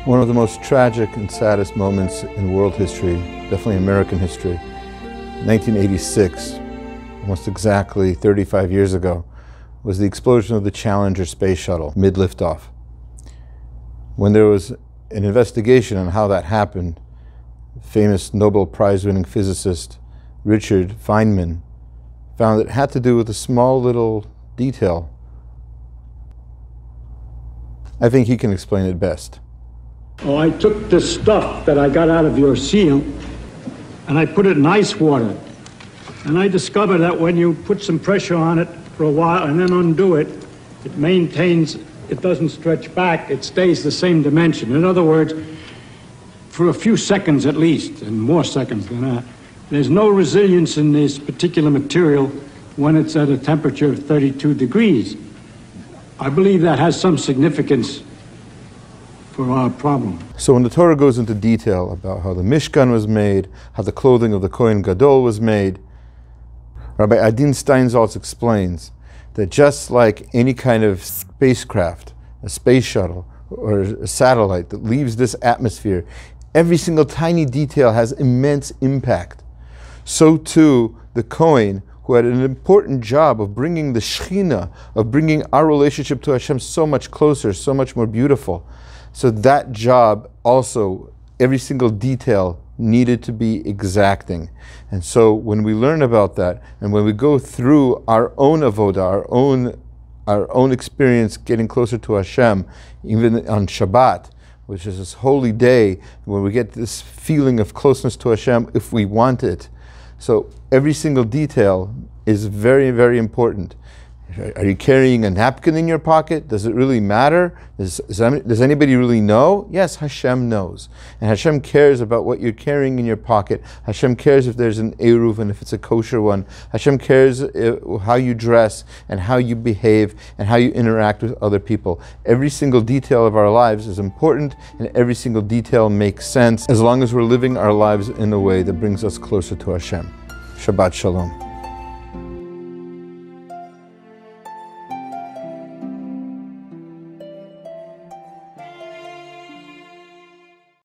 One of the most tragic and saddest moments in world history, definitely American history, 1986, almost exactly 35 years ago, was the explosion of the Challenger space shuttle mid-liftoff. When there was an investigation on how that happened, famous Nobel Prize-winning physicist Richard Feynman found it had to do with a small little detail. I think he can explain it best. Oh, I took the stuff that I got out of your seal and I put it in ice water. And I discovered that when you put some pressure on it for a while and then undo it, it maintains, it doesn't stretch back, it stays the same dimension. In other words, for a few seconds at least, and more seconds than that, there's no resilience in this particular material when it's at a temperature of 32 degrees. I believe that has some significance for our problem. So when the Torah goes into detail about how the Mishkan was made, how the clothing of the Kohen Gadol was made, Rabbi Adin Steinsaltz explains that just like any kind of spacecraft, a space shuttle, or a satellite that leaves this atmosphere, every single tiny detail has immense impact. So too, the Kohen, who had an important job of bringing the Shekhinah, of bringing our relationship to Hashem so much closer, so much more beautiful. So that job also, every single detail needed to be exacting. And so when we learn about that, and when we go through our own avodah, our own experience getting closer to Hashem, even on Shabbat, which is this holy day, when we get this feeling of closeness to Hashem if we want it. So every single detail is very, very important. Are you carrying a napkin in your pocket? Does it really matter? Does anybody really know? Yes, Hashem knows. And Hashem cares about what you're carrying in your pocket. Hashem cares if there's an eruv and if it's a kosher one. Hashem cares how you dress and how you behave and how you interact with other people. Every single detail of our lives is important, and every single detail makes sense as long as we're living our lives in a way that brings us closer to Hashem. Shabbat Shalom.